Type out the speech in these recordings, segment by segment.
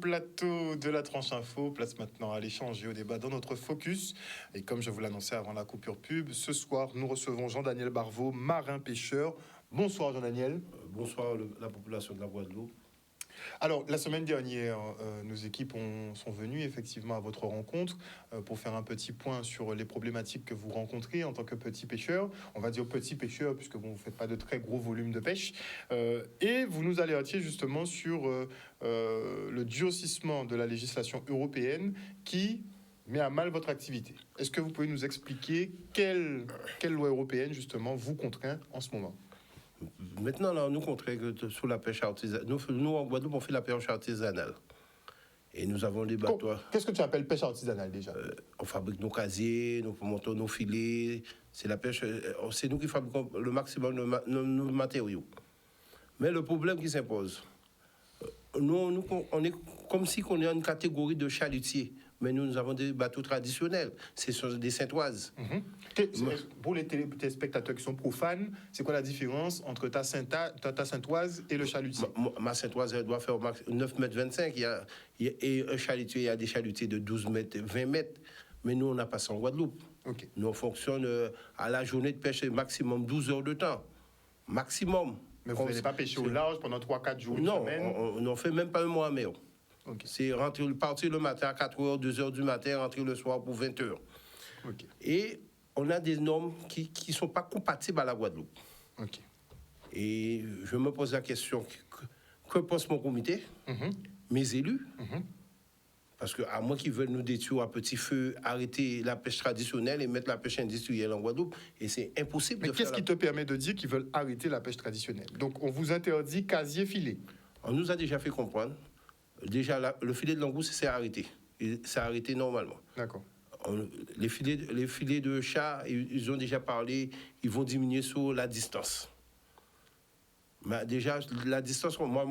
Plateau de la tranche info, place maintenant à l'échange et au débat dans notre focus. Et comme je vous l'annonçais avant la coupure pub, ce soir nous recevons Jean-Daniel Barveau, marin-pêcheur. Bonsoir Jean-Daniel. Bonsoir la population de la Guadeloupe. Alors, la semaine dernière, nos équipes sont venues effectivement à votre rencontre pour faire un petit point sur les problématiques que vous rencontrez en tant que petit pêcheur. On va dire petit pêcheur puisque bon, vous ne faites pas de très gros volumes de pêche. Et vous nous alertiez justement sur le durcissement de la législation européenne qui met à mal votre activité. Est-ce que vous pouvez nous expliquer quelle loi européenne justement vous contraint en ce moment ? Maintenant, là, nous contraint que sous la pêche artisanale. Nous, en Guadeloupe, on fait la pêche artisanale. Et nous avons des bateaux. Qu'est-ce que tu appelles pêche artisanale déjà ? On fabrique nos casiers, nous montons nos filets. C'est la pêche. C'est nous qui fabriquons le maximum de nos matériaux. Mais le problème qui s'impose, nous, on est comme si on est une catégorie de chalutiers. Mais nous avons des bateaux traditionnels. Ce sont des saintoises. Pour les téléspectateurs qui sont profanes, c'est quoi la différence entre ta saintoise et le chalutier ? Ma saintoise, elle doit faire 9 mètres 25. Et un chalutier, il y a des chalutiers de 12 mètres, 20 mètres. Mais nous, on n'a pas ça en Guadeloupe. Okay. Nous, on fonctionne à la journée de pêche, maximum 12 heures de temps. Maximum. Mais vous n'allez pas pêcher au large pendant 3-4 jours, non, une semaine ? On n'en fait même pas un mois à mer. Okay. C'est partir le matin à 4 heures, 2 heures du matin, rentrer le soir pour 20 heures. Okay. Et on a des normes qui ne sont pas compatibles à la Guadeloupe. Okay. Et je me pose la question, que pense mon comité, mes élus, parce qu'à moins qu'ils veulent nous détruire à petit feu, arrêter la pêche traditionnelle et mettre la pêche industrielle en Guadeloupe, et c'est impossible. Mais qu'est-ce qui te permet de dire qu'ils veulent arrêter la pêche traditionnelle ? Donc on vous interdit casier filet. On nous a déjà fait comprendre. Déjà, le filet de langouste, c'est arrêté. C'est arrêté normalement. D'accord. Les filets de chat, ils ont déjà parlé, ils vont diminuer sur la distance. Mais déjà, la distance, moi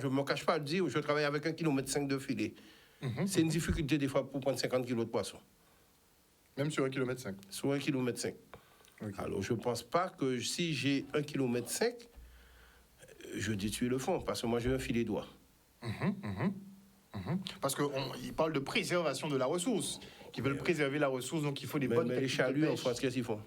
je ne me cache pas à le dire, je travaille avec 1,5 km de filet. C'est une difficulté des fois pour prendre 50 kg de poisson. Même sur 1,5 km ? Sur 1,5 km. Okay. Alors, je ne pense pas que si j'ai 1,5 km, je détruis le fond, parce que moi, j'ai un filet d'oie. Parce qu'ils parlent de préservation de la ressource. Ils veulent préserver la ressource, donc il faut des bonnes techniques. Mais les chaluts, en France, qu'est-ce qu'ils font ?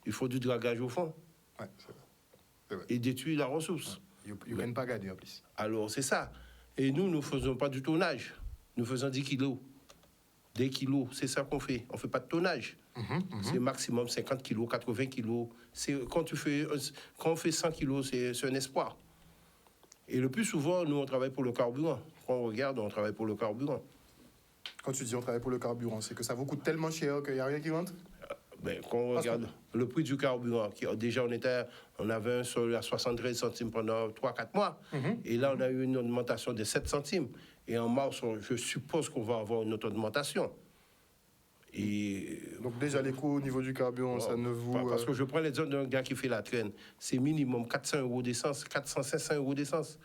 Il faut du dragage au fond. Ouais, c'est vrai. Et détruire la ressource. Ils ne viennent pas garder en plus. Alors, c'est ça. Et nous ne faisons pas du tonnage. Nous faisons 10 kilos. Des kilos, c'est ça qu'on fait. On ne fait pas de tonnage. C'est maximum 50 kilos, 80 kilos. Quand on fait 100 kilos, c'est un espoir. Et le plus souvent, nous, on travaille pour le carburant. Quand on regarde, on travaille pour le carburant. Quand tu dis on travaille pour le carburant, c'est que ça vous coûte tellement cher qu'il n'y a rien qui rentre ? Quand on regarde le prix du carburant, déjà on avait un sol à 73 centimes pendant 3-4 mois. Et là, on a eu une augmentation de 7 centimes. Et en mars, je suppose qu'on va avoir une autre augmentation. Et donc déjà, les coûts au niveau du carburant, ça ne vous... Parce que je prends l'exemple d'un gars qui fait la traîne. C'est minimum 400 € d'essence, 400-500 € d'essence.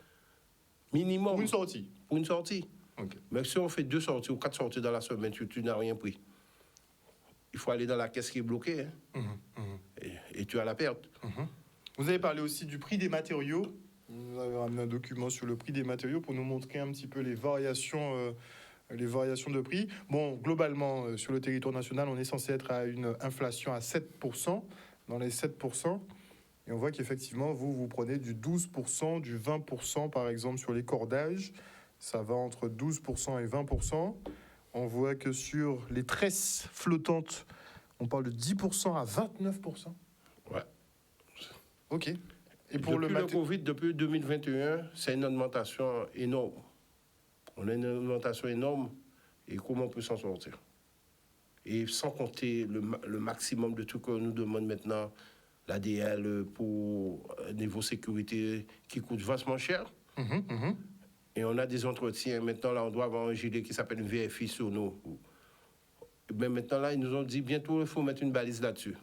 Minimum. Pour une sortie ? Pour une sortie. Okay. Mais si on fait 2 sorties ou 4 sorties dans la semaine, tu n'as rien pris. Il faut aller dans la caisse qui est bloquée. Et tu as la perte. Vous avez parlé aussi du prix des matériaux. Vous avez ramené un document sur le prix des matériaux pour nous montrer un petit peu les variations de prix. Bon, globalement, sur le territoire national, on est censé être à une inflation à 7%, dans les 7%. Et on voit qu'effectivement, vous prenez du 12%, du 20% par exemple sur les cordages. Ça va entre 12% et 20%. On voit que sur les tresses flottantes, on parle de 10% à 29%. Ouais. OK. Et pour depuis le Covid, depuis 2021, c'est une augmentation énorme. On a une augmentation énorme. Et comment on peut s'en sortir ? Et sans compter le maximum de tout qu'on nous demande maintenant, l'ADL pour niveau sécurité qui coûte vastement cher. Et on a des entretiens. Maintenant, là, on doit avoir un gilet qui s'appelle une VFI sur nous. Mais maintenant, là, ils nous ont dit bientôt, il faut mettre une balise là-dessus.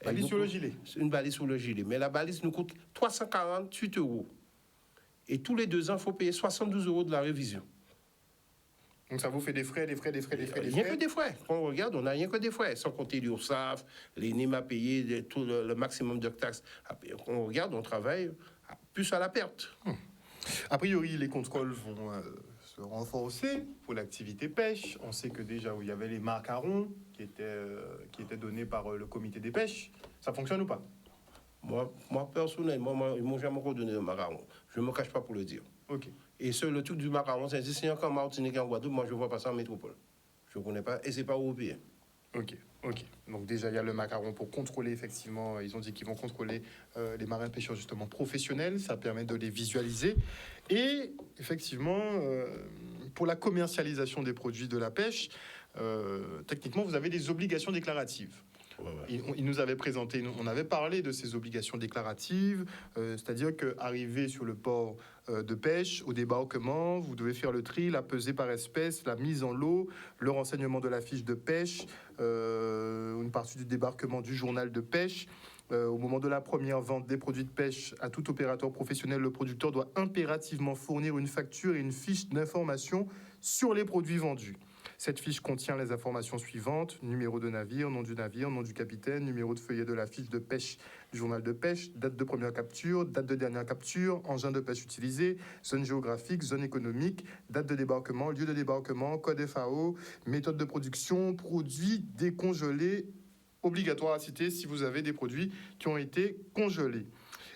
Balise sur le gilet ? Une balise sur le gilet. Mais la balise nous coûte 348 €. Et tous les 2 ans, il faut payer 72 € de la révision. Donc ça vous fait des frais. Rien que des frais. Quand on regarde, on n'a rien que des frais. Sans compter l'URSSAF, les NIM à payer, tout le maximum de taxes. Quand on regarde, on travaille plus à la perte. A priori, les contrôles se renforcer pour l'activité pêche. On sait que déjà, il y avait les macarons qui étaient donnés par le comité des pêches. Ça fonctionne ou pas? Moi, personnellement, ils m'ont jamais redonné le macaron. Je ne me cache pas pour le dire. Ok. Et le truc du macaron, c'est si en Martinique et en Guadeloupe, moi, je ne vois pas ça en métropole. Je ne connais pas, et ce n'est pas européen. Ok. Donc déjà, il y a le macaron pour contrôler, effectivement, ils ont dit qu'ils vont contrôler les marins pêcheurs, justement, professionnels. Ça permet de les visualiser. Et effectivement, pour la commercialisation des produits de la pêche, techniquement, vous avez des obligations déclaratives. Ouais. Il nous avait présenté, on avait parlé de ces obligations déclaratives, c'est-à-dire qu'arrivé sur le port de pêche, au débarquement, vous devez faire le tri, la pesée par espèce, la mise en lot, le renseignement de la fiche de pêche, une partie du débarquement du journal de pêche. Au moment de la première vente des produits de pêche à tout opérateur professionnel, le producteur doit impérativement fournir une facture et une fiche d'information sur les produits vendus. Cette fiche contient les informations suivantes: numéro de navire, nom du capitaine, numéro de feuillet de la fiche de pêche du journal de pêche, date de première capture, date de dernière capture, engin de pêche utilisé, zone géographique, zone économique, date de débarquement, lieu de débarquement, code FAO, méthode de production, produits décongelés, obligatoire à citer si vous avez des produits qui ont été congelés.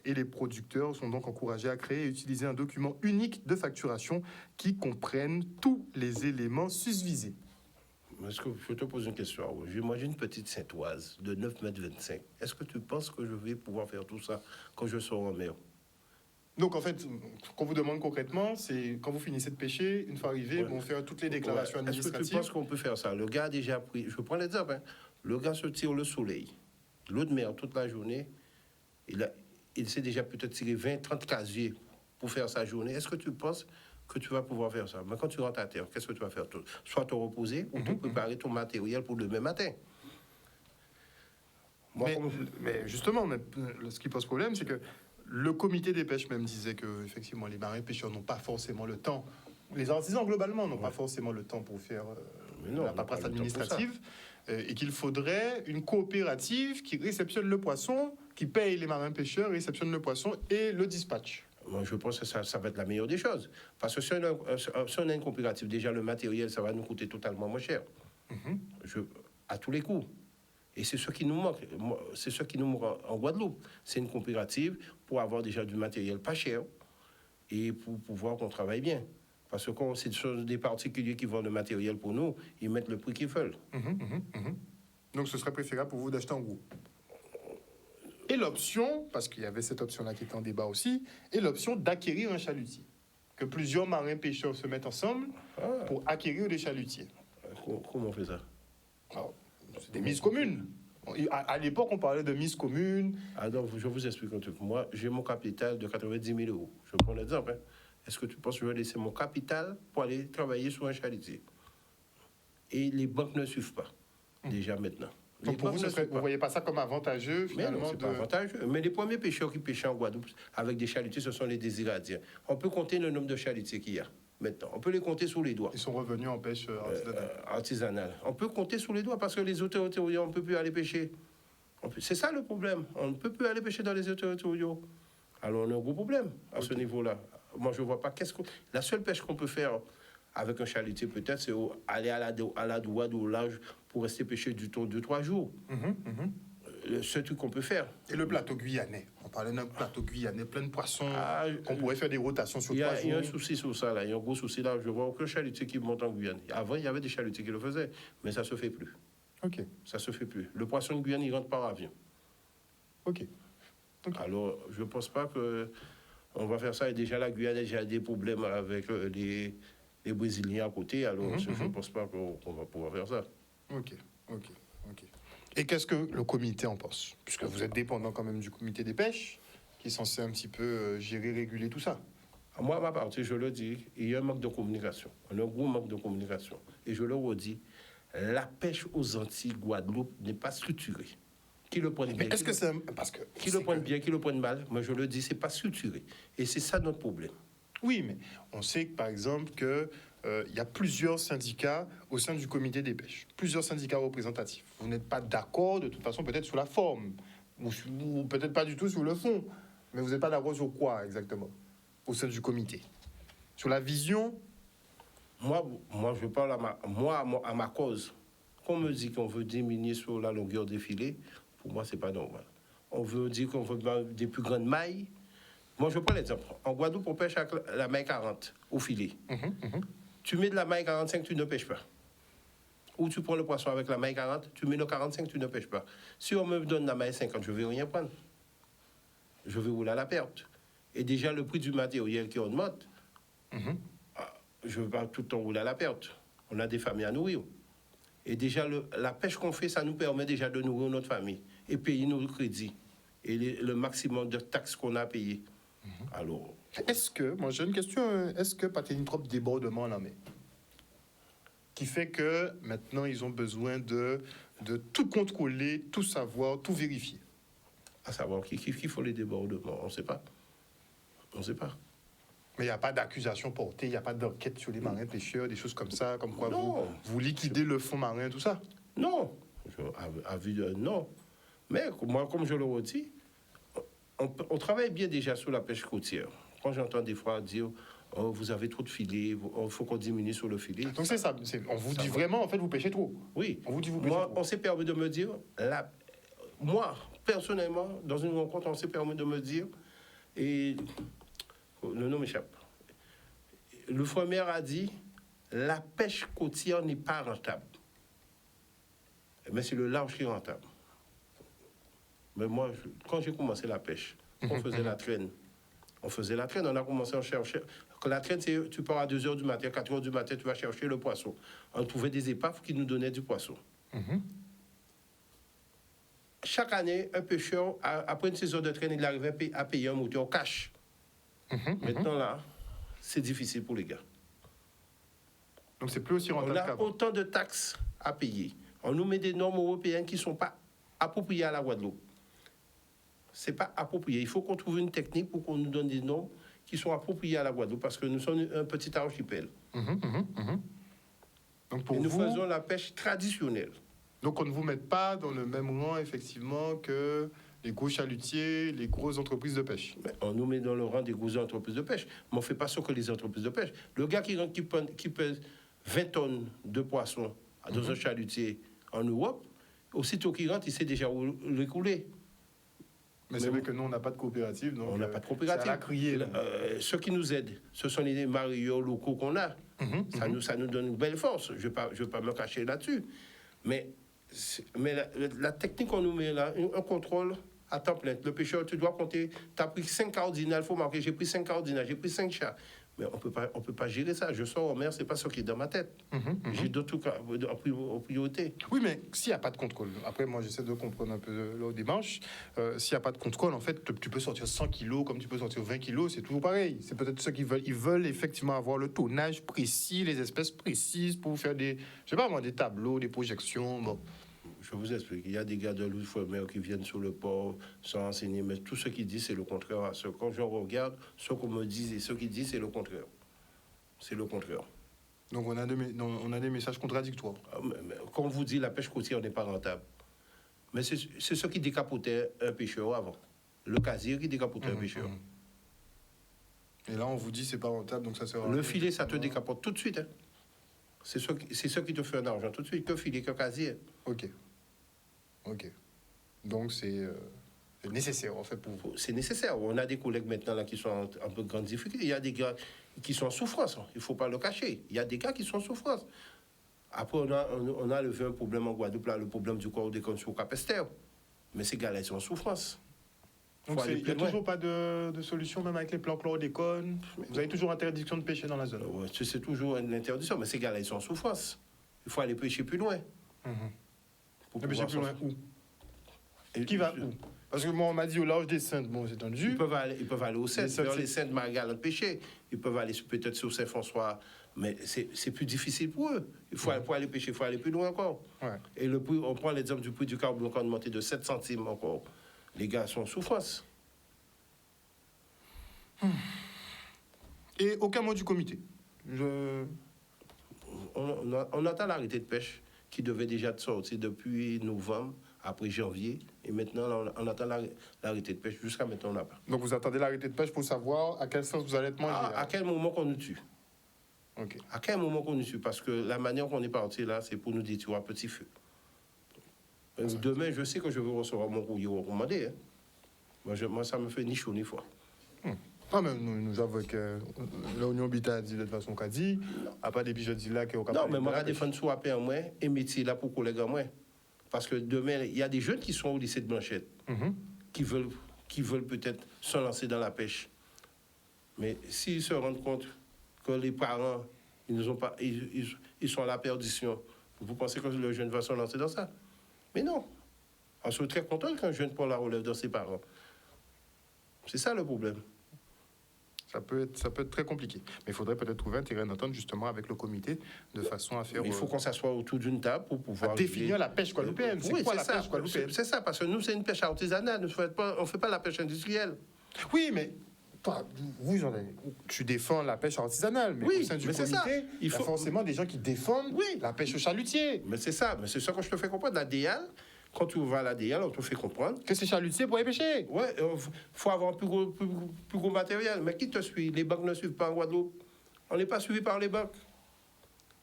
Et les producteurs sont donc encouragés à créer et utiliser un document unique de facturation qui comprenne tous les éléments susvisés. Est-ce que je te pose une question? Moi, j'ai une petite Saint-Oise de 9,25 m. Est-ce que tu penses que je vais pouvoir faire tout ça quand je sors en mer? Donc, en fait, ce qu'on vous demande concrètement, c'est quand vous finissez de pêcher, une fois arrivé, on fait toutes les déclarations administratives. Est-ce que tu penses qu'on peut faire ça? Le gars a déjà pris... Je prends l'exemple. Hein. Le gars se tire le soleil, l'eau de mer toute la journée. Il s'est déjà peut-être tiré 20-30 casiers pour faire sa journée. Est-ce que tu penses que tu vas pouvoir faire ça? Mais quand tu rentres à terre, qu'est-ce que tu vas faire? Soit te reposer ou te préparer ton matériel pour demain matin. Mais justement, ce qui pose problème, c'est que le comité des pêches même disait que effectivement, les marins pêcheurs n'ont pas forcément le temps. Les artisans, globalement, n'ont pas forcément le temps pour faire la paperasse administrative. Et qu'il faudrait une coopérative qui réceptionne le poisson, qui paye les marins pêcheurs, réceptionne le poisson et le dispatche. Moi, je pense que ça va être la meilleure des choses. Parce que si on a une coopérative, déjà le matériel, ça va nous coûter totalement moins cher. À tous les coups. Et c'est ce qui nous manque. C'est ce qui nous manque en Guadeloupe. C'est une coopérative pour avoir déjà du matériel pas cher et pour pouvoir qu'on travaille bien. Parce que quand c'est des particuliers qui vendent le matériel pour nous, ils mettent le prix qu'ils veulent. Donc ce serait préférable pour vous d'acheter en gros. Et l'option, parce qu'il y avait cette option-là qui était en débat aussi, et l'option d'acquérir un chalutier. Que plusieurs marins pêcheurs se mettent ensemble pour acquérir des chalutiers. Comment on fait ça? Alors, c'est des mises communes. À l'époque, on parlait de mises communes. Donc, je vous explique un truc. Moi, j'ai mon capital de 90 000 euros. Je prends l'exemple. Hein. Est-ce que tu penses que je vais laisser mon capital pour aller travailler sur un chalutier? Et les banques ne suivent pas, déjà maintenant. Donc pour vous, vous ne voyez pas ça comme avantageux, finalement? Mais non, c'est pas avantageux. Mais les premiers pêcheurs qui pêchaient en Guadeloupe avec des chalutiers, ce sont les désiradiens. On peut compter le nombre de chalutiers qu'il y a maintenant. On peut les compter sous les doigts. Ils sont revenus en pêche artisanale. On peut compter sous les doigts parce que les eaux territoriales, on ne peut plus aller pêcher. C'est ça le problème. On ne peut plus aller pêcher dans les eaux territoriales. Alors on a un gros problème à ce niveau-là. Moi, je ne vois pas la seule pêche qu'on peut faire avec un chalutier, peut-être, c'est aller à la douane ou au large pour rester pêcher du thon 2-3 jours. Ce truc qu'on peut faire. Et le plateau guyanais? On parlait d'un plateau guyanais plein de poissons, qu'on pourrait faire des rotations sur 3 jours. Il y a un souci sur ça, là. Il y a un gros souci là. Je vois aucun chalutier qui monte en Guyane. Avant, il y avait des chalutiers qui le faisaient, mais ça ne se fait plus. Ok. Ça ne se fait plus. Le poisson de Guyane, il rentre par avion. Ok. Alors, je ne pense pas qu'on va faire ça. Et déjà, la Guyane a déjà des problèmes avec les Brésiliens à côté. Alors, je ne pense pas qu'on va pouvoir faire ça. Ok. Et qu'est-ce que le comité en pense? Puisque vous êtes dépendant quand même du comité des pêches, qui est censé un petit peu gérer, réguler tout ça. Moi, à ma partie, je le dis, il y a un manque de communication. On a un gros manque de communication. Et je le redis, la pêche aux Antilles, Guadeloupe, n'est pas structurée. Qui le prenne bien, est-ce que c'est parce que qui le prenne bien, qui le prenne mal, moi je le dis, c'est pas structuré. Et c'est ça notre problème. Oui, mais on sait que, par exemple, que il y a plusieurs syndicats au sein du comité des pêches, plusieurs syndicats représentatifs. Vous n'êtes pas d'accord, de toute façon, peut-être sur la forme, ou peut-être pas du tout sur le fond, mais vous n'êtes pas d'accord sur quoi exactement au sein du comité? Sur la vision? Moi, je parle à ma cause. Quand on me dit qu'on veut diminuer sur la longueur des filets, pour moi, c'est pas normal. On veut dire qu'on veut des plus grandes mailles. Moi, je prends l'exemple. En Guadeloupe, on pêche avec la maille 40 au filet. Tu mets de la maille 45, tu ne pêches pas. Ou tu prends le poisson avec la maille 40, tu mets le 45, tu ne pêches pas. Si on me donne la maille 50, je ne vais rien prendre. Je vais rouler à la perte. Et déjà, le prix du matériel qui augmente, je ne veux pas tout le temps rouler à la perte. On a des familles à nourrir. Et déjà, la pêche qu'on fait, ça nous permet déjà de nourrir notre famille et payer nos crédits et le maximum de taxes qu'on a à payer. Alors, est-ce que, moi j'ai une question, est-ce que pas une trop de débordement en la mer qui fait que maintenant ils ont besoin de tout contrôler, tout savoir, tout vérifier? à savoir qui faut les débordements, on ne sait pas. On ne sait pas. Mais il n'y a pas d'accusation portée, il n'y a pas d'enquête sur les marins pêcheurs, des choses comme ça, comme quoi vous liquidez le fond marin, tout ça? Non, à vue de non. Mais moi, comme je le redis, on travaille bien déjà sur la pêche côtière. Quand j'entends des fois dire oh, vous avez trop de filets, il faut qu'on diminue sur le filet. Donc c'est ça, on vous dit vraiment, en fait, vous pêchez trop. Oui. On vous dit vous pêchez moi, trop. On s'est permis de me dire, moi, personnellement, dans une rencontre, on s'est permis de me dire, et le nom m'échappe. Le premier a dit, la pêche côtière n'est pas rentable. Mais c'est le large qui est rentable. Mais moi, quand j'ai commencé la pêche, on faisait la traîne. On faisait la traîne, on a commencé à chercher. La traîne, c'est tu pars à 2h du matin, 4h du matin, tu vas chercher le poisson. On trouvait des épaves qui nous donnaient du poisson. Chaque année, un pêcheur, après une saison de traîne, il arrivait à payer un moteur cash. Maintenant, là, c'est difficile pour les gars. Donc, c'est plus aussi rentable qu'avant. On a autant de taxes à payer. On nous met des normes européennes qui ne sont pas appropriées à la Guadeloupe. Ce n'est pas approprié. Il faut qu'on trouve une technique pour qu'on nous donne des normes qui sont appropriées à la Guadeloupe, parce que nous sommes un petit archipel. Donc pour et nous vous, faisons la pêche traditionnelle. Donc on ne vous met pas dans le même rang, effectivement, que les gros chalutiers, les grosses entreprises de pêche. Mais on nous met dans le rang des grosses entreprises de pêche, mais on ne fait pas ce que les entreprises de pêche. Le gars qui pèse 20 tonnes de poissons dans un chalutier en Europe, aussitôt qu'il rentre, il sait déjà où l'écouler. Mais c'est vrai que nous, on n'a pas de coopérative. Donc on n'a pas de coopérative. C'est à crier. Ceux qui nous aident, ce sont les mareyeurs locaux qu'on a. Ça nous donne une belle force. Je ne vais pas me cacher là-dessus. Mais la technique qu'on nous met là, un contrôle à temps plein. Le pêcheur, tu dois compter, tu as pris 5 cardinales, il faut marquer, j'ai pris 5 cardinales, j'ai pris 5 chats. Mais on peut pas gérer ça. Je sors en mer, c'est pas ce qui est dans ma tête. J'ai d'autres cas en priorité. Oui, mais s'il n'y a pas de contrôle, après moi j'essaie de comprendre un peu leur démarche, s'il n'y a pas de contrôle, en fait, tu peux sortir 100 kilos comme tu peux sortir 20 kilos, c'est toujours pareil. C'est peut-être ceux qui veulent, ils veulent effectivement avoir le tonnage précis, les espèces précises pour faire des, je sais pas moi, des tableaux, des projections, bon. Je vous explique. Il y a des gars de l'outre-mer qui viennent sur le port sans enseigner, mais tout ce qu'ils disent, c'est le contraire. Quand je regarde, ce qu'on me dit et ce qu'ils disent, c'est le contraire. C'est le contraire. Donc on a des messages contradictoires. Mais comme on vous dit, la pêche côtière n'est pas rentable. Mais c'est ce qui décapotait un pêcheur avant. Le casier qui décapotait un pêcheur. Et là, on vous dit c'est pas rentable, donc ça sert à Le filet, ça te décapote tout de suite. Hein. C'est ce qui te fait un argent tout de suite, que filet, que casier. Ok. Donc c'est nécessaire en fait pour vous. C'est nécessaire. On a des collègues maintenant là qui sont en peu de grande difficulté. Il y a des gars qui sont en souffrance. Il ne faut pas le cacher. Il y a des gars qui sont en souffrance. Après, on a levé un problème en Guadeloupe, là, le problème du corps des conditions capestère. Mais ces gars-là, ils sont en souffrance. Donc il n'y a toujours pas de solution, même avec les plans chlordécone. Vous avez toujours interdiction de pêcher dans la zone. Ouais, c'est toujours une interdiction, mais ces gars-là, ils sont en souffrance. Il faut aller pêcher plus loin. Pêcher plus loin où? Qui va où? Parce que moi, on m'a dit au large des Saintes, bon, c'est tendu. Ils peuvent aller au Saintes, vers les Saintes Margalles pêcher. Ils peuvent aller peut-être sur Saint-François, mais c'est plus difficile pour eux. Il faut aller pêcher, il faut aller plus loin encore. Ouais. Et le prix, on prend l'exemple du prix du carburant qui a augmenté de 7 centimes encore. Les gars sont en souffrance. Et aucun mot du comité. On attend l'arrêté de pêche qui devait déjà sortir depuis novembre, après janvier. Et maintenant, là, on attend l'arrêté de pêche. Jusqu'à maintenant, on n'a pas. Donc vous attendez l'arrêté de pêche pour savoir à quel sens vous allez être mangé. À quel moment qu'on nous tue. Ok. À quel moment qu'on y suit? Parce que la manière qu'on est parti là, c'est pour nous détruire à petit feu. Demain, je sais que je vais recevoir mon courrier recommandé. Hein. Moi, ça me fait ni chaud ni froid. Ah, mais nous avons que l'Union Habitat a dit de toute façon qu'a dit, à part depuis jeudi là, qu'on Non, mais moi, je défends soit à paix en moi et métier là pour collègues en moi. Parce que demain, il y a des jeunes qui sont au lycée de Blanchette, qui veulent peut-être se lancer dans la pêche. Mais s'ils se rendent compte que les parents, ils sont à la perdition, vous pensez que le jeune va se lancer dans ça? Mais non. On serait très content qu'un jeune prenne la relève de ses parents. C'est ça le problème. Ça peut être très compliqué. Mais il faudrait peut-être trouver un terrain d'entente justement avec le comité de façon à faire. Il faut qu'on s'assoie autour d'une table pour pouvoir définir la pêche guadeloupéenne. Oui, c'est ça. C'est ça, parce que nous, c'est une pêche artisanale. On ne fait pas la pêche industrielle. Oui, mais toi, tu défends la pêche artisanale, mais oui, au sein du mais comité, il faut forcément des gens qui défendent la pêche au chalutier. Mais c'est ça que je te fais comprendre. La DIAL, quand tu vas à la DIAL, on te fait comprendre que c'est chalutier pour aller pêcher. Oui, il faut avoir un plus gros matériel. Mais qui te suit? Les banques ne suivent pas en Guadeloupe. On n'est pas suivi par les banques.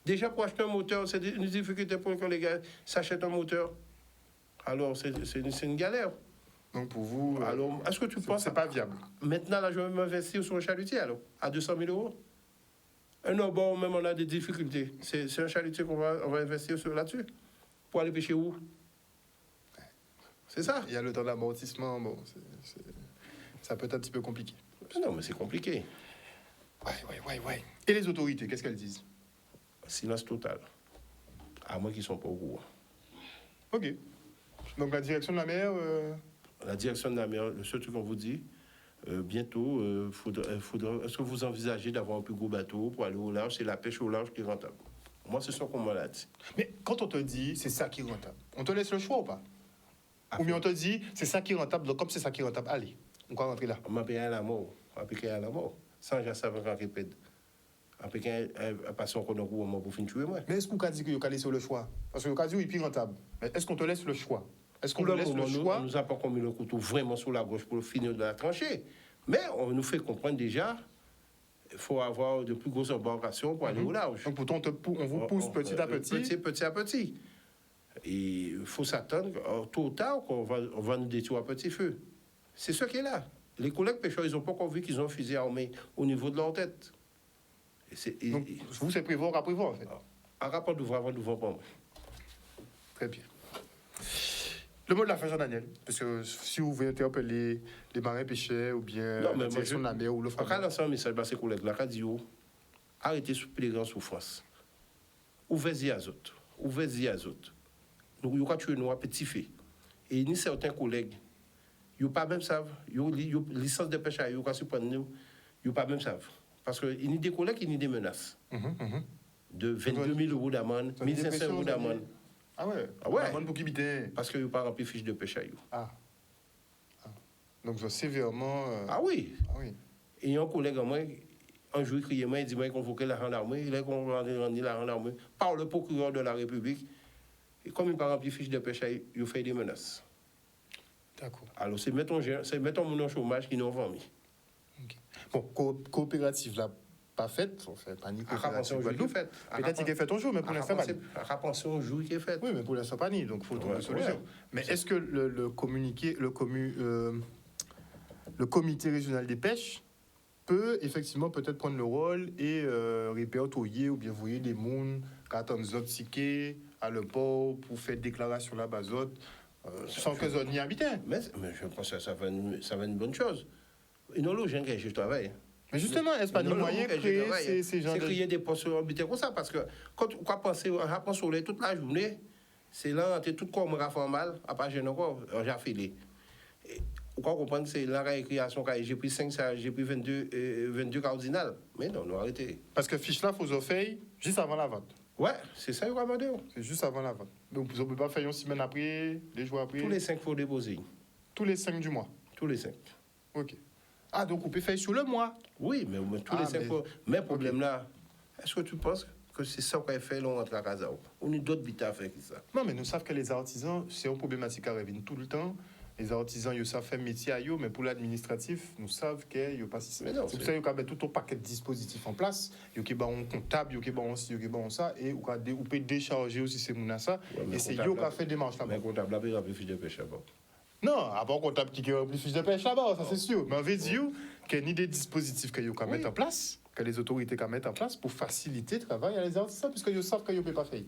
Déjà, pour acheter un moteur, c'est une difficulté pour que les gars s'achètent un moteur. Alors, c'est une galère. Donc, pour vous, alors, est-ce que tu penses c'est pas viable? Maintenant, là, je vais m'investir sur un chalutier, alors, à 200 000 euros. Non, bon, même on a des difficultés. C'est un chalutier qu'on va investir là-dessus. Pour aller pêcher où? C'est ça. Il y a le temps d'amortissement, bon, ça peut être un petit peu compliqué. Non, mais c'est compliqué. Ouais. Et les autorités, qu'est-ce qu'elles disent? Silence total. À moins qu'ils ne sont pas au courant. Ok. Donc la direction de la mer... La direction de la mer, le seul truc qu'on vous dit, bientôt, est-ce que vous envisagez d'avoir un plus gros bateau pour aller au large? C'est la pêche au large qui est rentable. Moi, c'est ça qu'on m'a l'a dit. Mais quand on te dit c'est ça qui est rentable, on te laisse le choix ou pas? Ou bien on te dit c'est ça qui est rentable, donc comme c'est ça qui est rentable, allez, on va rentrer là. On m'a payé à la mort. Sans j'ai savais qu'on répète. Après qu'un passant qu'on a couru pour finir tuer moi. Mais est-ce qu'on a dit que vous laissé le choix? Parce que vous avez dit oui, plus rentable. Mais est-ce qu'on te laisse le choix? Est-ce qu'on nous laisse le choix? On nous a pas mis le couteau vraiment sous la gauche pour finir de la trancher. Mais on nous fait comprendre déjà il faut avoir de plus grosses embarcations pour aller au large. Donc pourtant, on vous pousse petit à petit. Petit à petit. Et il faut s'attendre, tôt ou tard, qu'on va nous détruire à petit feu. C'est ce qui est là. Les collègues pêcheurs, ils n'ont pas encore vu qu'ils ont un fusil armé au niveau de leur tête. Donc, vous, c'est prévoir à prévoir, en fait. Un rapport d'ouvrage, pas. Très bien. Le mot de la fin, Jean-Daniel, parce que si vous voulez interpeller les marins pêcheurs ou bien la direction de la mer ou le frère. Quand lancer un message à ces collègues, la radio, arrêtez sous plus grandes souffrances. Ouvrez-y à autres. Nous, quand tu es noir, petit fait. Et ni certains collègues, ils pas même savent, ils ont licence de pêche à eux, quand ils prennent nous, ils pas même savent. Parce qu'il y a des collègues qui ont des menaces. De 22 000 euros d'amende, 1 500 euros d'amende. Ah ouais? D'amende pour qui biter? Parce qu'ils n'ont pas rempli fiche de pêche à eux. Donc, c'est sévèrement... Ah oui. Et il y a un collègue à moi, un jour, il criait, il dit, il convoqué la gendarmerie, il a rendu la gendarmerie par le procureur de la République. Et comme il n'a pas rempli fiche de pêche à eux, il fait des menaces. D'accord. Alors, c'est mettons mon chômage qui nous ont mis. Bon, coopérative là, pas faite, on fait pas ni coopérative Guadeloupe. Peut-être qu'il est fait un jour, mais pour l'instant, pas ni. La pension au jour qui est faite. Oui, mais pour l'instant, pas ni, donc il faut trouver une solution. Mais est-ce que le comité régional des pêches peut effectivement peut-être prendre le rôle et répertorier ou bien voyer des mouns qui attendent des autres tickets à le port pour faire déclaration là-bas, sans que zone n'y habitent? Mais je pense que ça va une bonne chose. Ils ont le gens qui travaillent. Mais justement, est-ce pas des moyens de créer ces gens de... C'est créer des postes habités comme ça, parce que quand on pense au soleil toute la journée, c'est là, tu es tout comme on fait mal, à part j'ai encore, j'ai affilé. On comprend que c'est la récréation, j'ai pris 5, j'ai pris 22 cardinales. Mais non, on a arrêté. Parce que fiche là, il faut se faire juste avant la vente. Ouais, c'est ça, il va demander. C'est juste avant la vente. Donc, vous ne pouvez pas faire une semaine après, des jours après. Tous les 5, il faut déposer. Tous les 5 du mois. Tous les 5. OK. Ah, donc on peut faire sur le mois. Oui, mais tous les 5 fois. Mais le problème là, est-ce que tu penses que c'est ça qu'on a fait là, entre la casa? On a d'autres bits à faire que ça. Non, mais nous savons que les artisans, c'est une problématique qui revient tout le temps. les artisans, ils savent faire métier à eux, mais pour l'administratif, nous savons qu'il n'y a pas si ça. Mais non, C'est pour ça qu'ils ont mis tout un paquet de dispositifs en place. Il y a un comptable, il y a un ci, il y a ça, et vous pouvez décharger aussi ces mounas. Ouais, Et c'est eux qui ont fait des marches là-bas. Mais comptable, là, il a plus de pêche là-bas. Non, à part comptable qui a plus de pêche là-bas, ça c'est sûr. Mais on veut dire qu'il y a ni des dispositifs qu'ils ont mettre en place, que les autorités ont mettre en place pour faciliter le travail à les artisans, puisqu'ils savent qu'ils ne peuvent pas faire.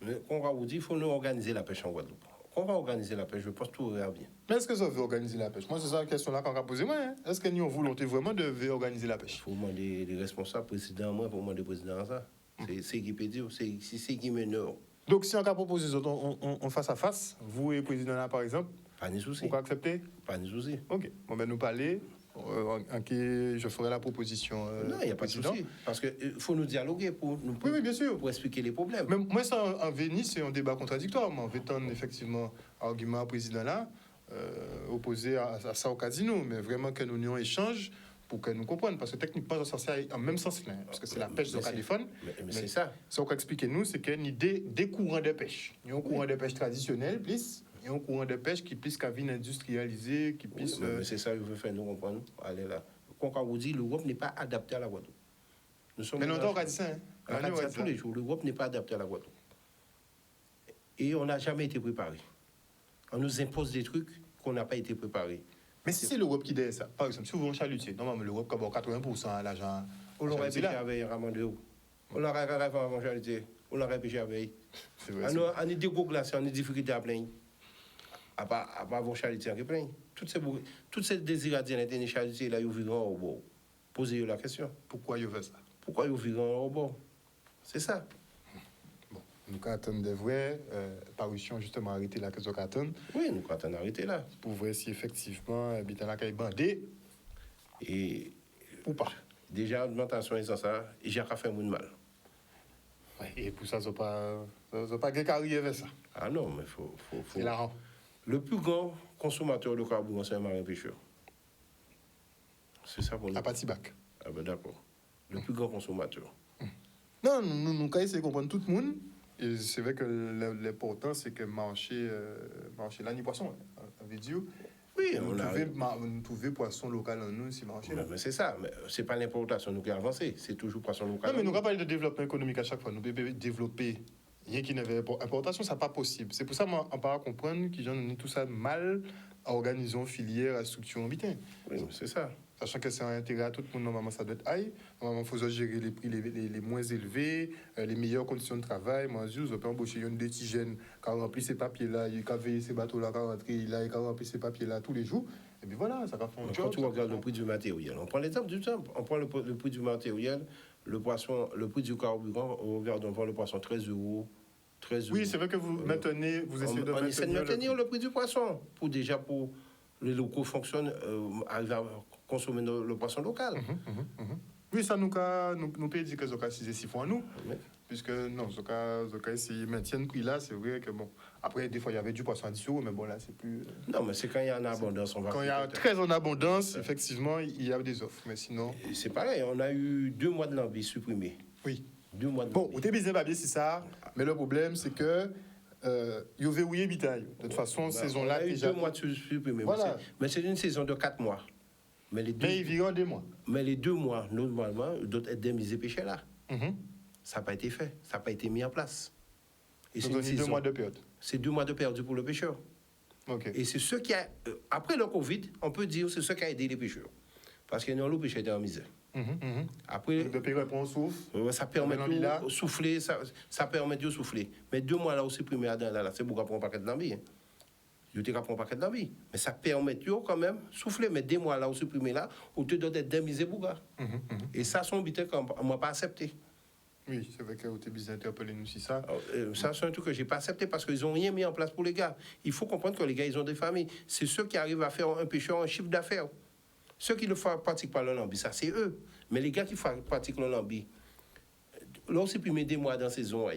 Mais on va vous dire, il faut nous organiser la pêche en Guadeloupe. On va organiser la pêche, je pense que tout ira bien. Mais est-ce que ça veut organiser la pêche? Moi, c'est ça la question là qu'on a posée. Moi, hein? Est-ce que nous avons volonté vraiment de organiser la pêche? Il faut demander les responsables, président, moi, il faut demander le président ça. C'est qui peut dire, c'est qui mène. Donc, si on a proposé on face à face, vous et le président là, par exemple, Pas de souci. vous pouvez accepter? Pas de souci. Ok. Bon, ben, nous parler. Je ferai la proposition. Non, il n'y a pas de souci. Parce qu'il faut nous dialoguer Oui, bien sûr. pour expliquer les problèmes. Mais moi, ça, en Venise, c'est un débat contradictoire. Moi, en fait, effectivement, argument au président là, opposé à ça au casino, mais vraiment que nous ayons échange pour que nous comprenions. Parce que techniquement, ça c'est en même sens là, parce que c'est la pêche de téléphone. Mais c'est ça. Ce qu'on explique nous, c'est qu'il y a des courants de pêche. Il y a un courant de pêche traditionnel, plus. Il y a un courant de pêche qui puisse qu'à industrialisé, qui puisse. Mais c'est ça que je veux faire, nous comprendre. Allez là. Quand on vous dit, l'Europe n'est pas adaptée à la Guadeloupe. Mais longtemps, on a dit ça. Hein? On a dit ça tous les jours. L'Europe n'est pas adaptée à la Guadeloupe. Et on n'a jamais été préparé. On nous impose des trucs qu'on n'a pas été préparé. Mais si c'est l'Europe qui dit ça, par exemple, si vous voulez un chalutier, normalement l'Europe comme 80% à l'argent. On l'aurait pêché avec un ramon de haut. On l'aurait fait avant chalutier. On l'aurait pêché avec. C'est vrai. On a des gros glaciers, on a des difficultés à plaindre. À part vos chalutiers qui plaignent. Toutes ces désiradiennes étaient des chalutiers là, ils vivront au bord. Posez-vous la question. Pourquoi ils font ça? Pourquoi ils vivront au bord? C'est ça. Bon, nous attendons des vraies parutions, justement, arrêter la question qu'attendent. Oui, nous attendons arrêter là. Pour voir si effectivement, habitant la caille bandée. Et. Ou pas. Déjà, l'augmentation est sans ça, et j'ai fait moins de mal. Ouais, et pour ça, ça n'a pas arrivé vers ça. Ah non, mais faut. C'est la rend. Le plus grand consommateur de carburant, c'est un marin pêcheur. C'est ça pour nous. À Patibac. Ah ben d'accord. Le plus grand consommateur. Non, nous avons essayé de comprendre tout le monde. Et c'est vrai que l'important, c'est que marcher l'année poisson, avec Dieu. Oui, on trouver poisson local en nous, si marcher. Mais c'est ça. Mais c'est pas l'importation nous qui a avancé. C'est toujours poisson local. Non, mais nous n'avons pas parlé de développement économique à chaque fois. Nous devons développer. Rien qui n'avait importation, ça n'est pas possible. C'est pour ça qu'on ne peut pas comprendre qu'ils ont tout ça mal à organiser une filière, à structure en bitin. Oui, c'est ça. Sachant que c'est un intérêt à tout le monde, normalement, ça doit être high. Normalement, il faut gérer les prix les moins élevés, les meilleures conditions de travail. Moi, je peux embaucher une détigène qui a rempli ces papiers-là, qui a veillé ces bateaux-là, qui a rentré là, qui a rempli ces papiers-là tous les jours. Et puis voilà, ça va faire un job. Quand tu regardes le prix du matériel, on prend l'exemple du temps. On prend le prix du matériel, le prix du carburant, on prend le poisson 13 euros. Oui, c'est vrai que vous maintenez, vous essayez de maintenir. On essaie de maintenir le prix du poisson. Pour les locaux fonctionnent, arriver à consommer le poisson local. Oui, ça nous peut dire que Zoka c'est si fort à nous. Oui. Puisque non, Zoka s'ils maintiennent le prix là, c'est vrai que bon. Après, des fois, il y avait du poisson à 10 euros, mais bon, là, c'est plus. Non, mais c'est quand il y a en abondance. Quand il y a très en abondance, effectivement, il y a des offres. Mais sinon. C'est pareil, on a eu 2 mois de l'envie supprimés. Oui. 2 mois de bon, vous êtes bien papier, c'est ça. Mais le problème, c'est que. Ils ont verrouillé Bitaille. De toute façon, saison-là. On a eu 2 mois de supprimés. Voilà. Mais c'est une saison de 4 mois. Mais ils vivent en 2 mois. Mais les 2 mois, normalement, doivent être indemnisés pêchés là. Ça n'a pas été fait. Ça n'a pas été mis en place. Et c'est 2 mois de période. C'est 2 mois de perdu pour le pêcheur. Okay. Et c'est ce qui a. Après le Covid, on peut dire que c'est ce qui a aidé les pêcheurs. Parce que nous, le pêcheur était en misère. Après, depuis qu'on souffle, ça permet de souffler, ça permet de souffler. Mais 2 mois là aussi, premier là, c'est pour prendre un paquet de l'envie. Je te prends un paquet de l'envie. Mais ça permet quand même souffler. Mais 2 mois là aussi, premier là, où tu dois être indemnisé pour ça. Et ça, son but qu'on ne m'a pas accepté. Oui, c'est vrai que vous avez interpellé nous si ça. Ça, c'est un truc que je n'ai pas accepté parce qu'ils n'ont rien mis en place pour les gars. Il faut comprendre que les gars, ils ont des familles. C'est ceux qui arrivent à faire un pêcheur un chiffre d'affaires. Ceux qui ne pratiquent pas le lambi, ça c'est eux. Mais les gars qui pratiquent le lambi, là aussi, puis mettre des mois dans la saison.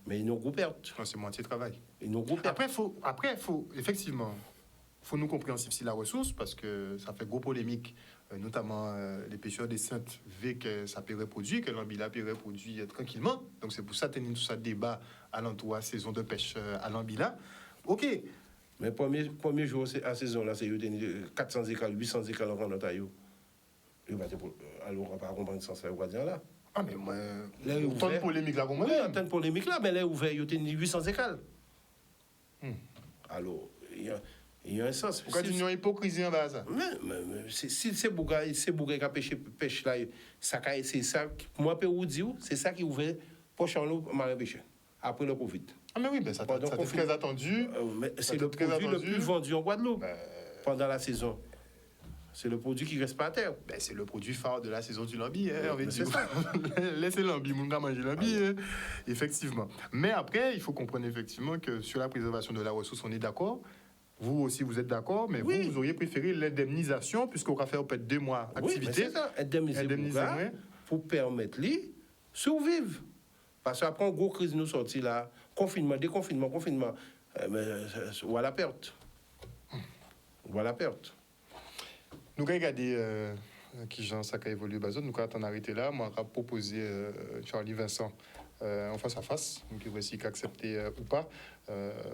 Mais ils n'ont pas perte. C'est moitié de travail. Ils n'ont pas perte. Après, effectivement, il faut nous compréhensif si la ressource, parce que ça fait gros polémique, notamment les pêcheurs des Saintes, vu que ça peut reproduire, que l'ambi là peut reproduire tranquillement. Donc c'est pour ça que nous avons tout ça débat à l'entour de la saison de pêche à l'ambi là. OK. Mais premier jour à la saison, là, c'est 400 écales, 800 écales en Ontario. Alors, on va pas comprendre sans ça, on va dire là. Ah, mais moi, autant de polémique là, oui, autant de polémique là, mais là, ouvert, il y a 800 écales. Alors, il y a un sens. Pourquoi il y a une hypocrisie en bas ça? Mais si c'est Bouga qui a pêche là, c'est ça, moi, Pérou dit, c'est ça qui ouvert pour Charlot marin pêche, après le Covid. Ah, mais oui, ben ça c'est très attendu. C'est le produit le plus vendu en Guadeloupe pendant la saison. C'est le produit qui reste pas à terre. Ben, c'est le produit phare de la saison du lambi. C'est ça. Laissez lambi, mon gars manger lambi. Effectivement. Mais après, il faut comprendre effectivement que sur la préservation de la ressource, on est d'accord. Vous aussi, vous êtes d'accord, mais oui. vous auriez préféré l'indemnisation, puisqu'on va faire peut-être 2 mois d'activité. Oui, c'est ça. Indemniser pour permettre lui de survivre. Parce qu'après, une grosse crise nous sortit là, confinement, déconfinement, confinement, on a la perte. On a la perte. Nous avons regardé qui Jean ça a évolué Bazot, nous avons arrêté là. Moi, j'ai proposé Charlie Vincent en face à face, donc il va essayer d'accepter ou pas.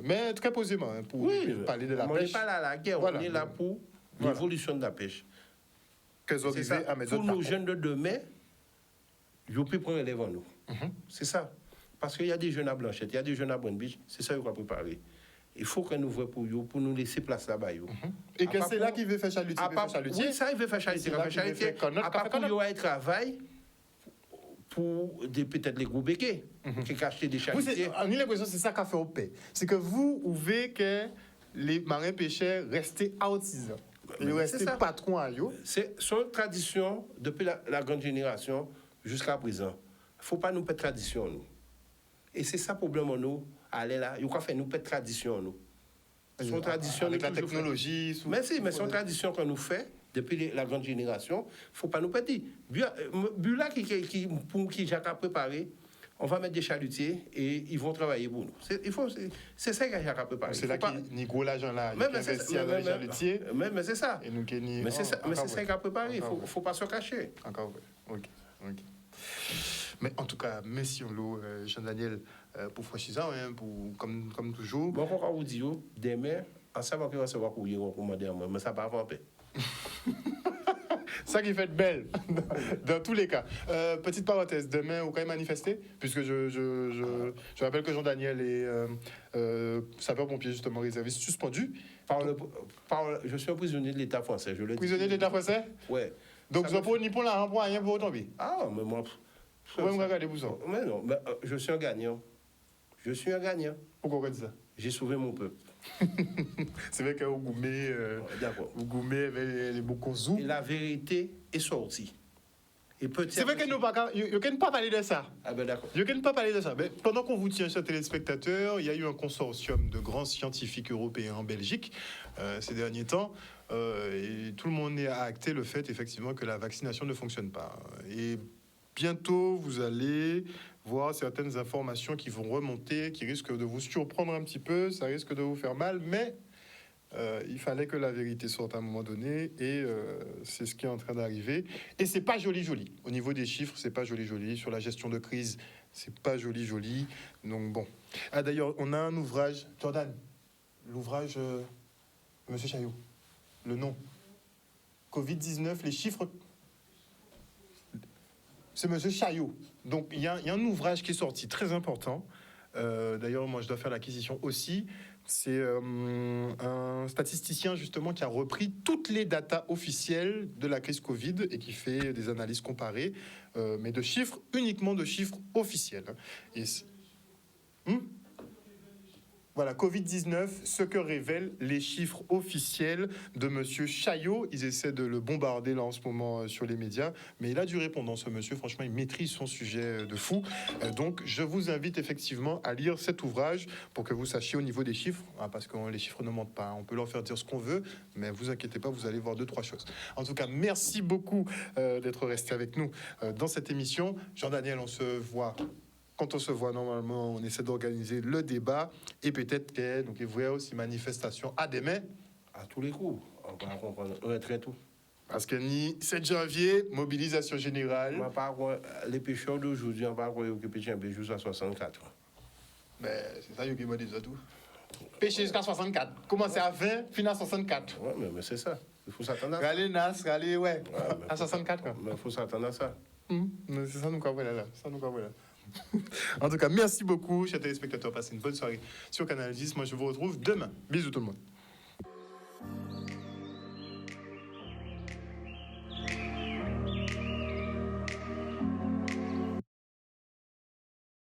Mais très posément, pour parler de la pêche. On n'est pas là à la guerre, voilà. On est là pour l'évolution de la pêche. C'est ça, pour nos jeunes de demain, ils peuvent prendre les nous. C'est ça. Parce qu'il y a des jeunes à Blanchette, il y a des jeunes à Bonne Beach, c'est ça qu'on va préparer. Il faut qu'on nous voit pour nous laisser place là-bas. Et que c'est là qu'il veut faire chalutier. Oui, ça, il veut faire chalutier. À part pour y travail pour peut-être les gros béquets qui achètent des chalutiers. On a l'impression que c'est ça qu'a fait au paix. C'est que vous ouvrez que les marins pêcheurs restaient artisans. Ils restaient patrons à eux. C'est une tradition depuis la grande génération jusqu'à présent. Il ne faut pas nous perdre tradition, nous. Et c'est ça le problème, nous. Aller là, il faut faire nous perdre tradition, nous. Son tradition, avec la technologie. Mais c'est une tradition qu'on nous fait depuis la grande génération. Il ne faut pas nous perdre. Bula qui Jacques a préparé, on va mettre des chalutiers et ils vont travailler pour nous. C'est ça que Jacques a préparé. C'est là qu'il y a gros l'argent là. Il investit dans les chalutiers. Mais c'est ça. Mais c'est ça qu'il a préparé. Il ne faut pas se cacher. Encore vrai. Ok. Mais en tout cas, merci Jean-Daniel pour franchissant, comme toujours. Bon, quand on vous dit, demain, en savoir qu'il va se voir courrier recommandé à moi, mais ça va pas en paix. Ça qui fait belle, dans tous les cas. Petite parenthèse, demain, vous pouvez manifester, puisque je rappelle que Jean-Daniel est sapeur-pompier, justement, réserviste suspendu. Je suis un prisonnier de l'État français, je le dis. Prisonnier de l'État français? Oui. Donc, vous n'avez pas ni pour la pour rien pour tomber? Ah, mais moi... Vous me regardez pour ça? Mais non, je suis un gagnant. Pourquoi vous dites ça? J'ai sauvé mon peuple. C'est vrai qu'au Goumé, les Bokozou. Et la vérité est sortie. C'est vrai que nous ne pouvons pas parler de ça. Ah ben d'accord. Je ne peux pas parler de ça. Mais pendant qu'on vous tient, chers téléspectateurs, il y a eu un consortium de grands scientifiques européens en Belgique ces derniers temps. Et tout le monde a acté le fait, effectivement, que la vaccination ne fonctionne pas. Et bientôt, vous allez voir certaines informations qui vont remonter, qui risquent de vous surprendre un petit peu, ça risque de vous faire mal, mais il fallait que la vérité sorte à un moment donné, et c'est ce qui est en train d'arriver. Et c'est pas joli. Au niveau des chiffres, c'est pas joli. Sur la gestion de crise, c'est pas joli. Donc bon. Ah d'ailleurs, on a un ouvrage, Jordan, l'ouvrage Monsieur Chaillot, le nom. Covid-19, les chiffres... C'est Monsieur Chaillot. Donc, il y a un ouvrage qui est sorti, très important. D'ailleurs, moi, je dois faire l'acquisition aussi. C'est un statisticien, justement, qui a repris toutes les datas officielles de la crise Covid et qui fait des analyses comparées, mais de chiffres, uniquement de chiffres officiels. Et voilà, Covid-19, ce que révèlent les chiffres officiels de monsieur Chaillot. Ils essaient de le bombarder là en ce moment sur les médias, mais il a du répondant, ce monsieur. Franchement, il maîtrise son sujet de fou. Donc, je vous invite effectivement à lire cet ouvrage pour que vous sachiez au niveau des chiffres, parce que les chiffres ne mentent pas. On peut leur faire dire ce qu'on veut, mais vous inquiétez pas, vous allez voir 2-3 choses. En tout cas, merci beaucoup d'être resté avec nous dans cette émission. Jean-Daniel, on se voit. Quand on se voit, normalement, on essaie d'organiser le débat et peut-être que donc, il y a aussi manifestation à demain. À tous les coups. On va comprendre. Très tout. Parce que ni 7 janvier, mobilisation générale. On va pas les pêcheurs d'aujourd'hui, on va pas croire que pêcher un pêcheur à 64. Mais c'est ça, qui m'a dit ça tout. Pêcher jusqu'à 64. Commencer à 20, finir à 64. Ouais, mais c'est ça. Il faut s'attendre à ça. Râler Nas, râler, ouais. Ouais, À 64, quoi. Mais il faut s'attendre à ça. C'est ça, nous, quoi, voilà, là. Ça, nous, quoi, voilà. En tout cas, merci beaucoup, chers téléspectateurs. Passez une bonne soirée sur Canal 10. Moi, je vous retrouve demain. Bisous, tout le monde.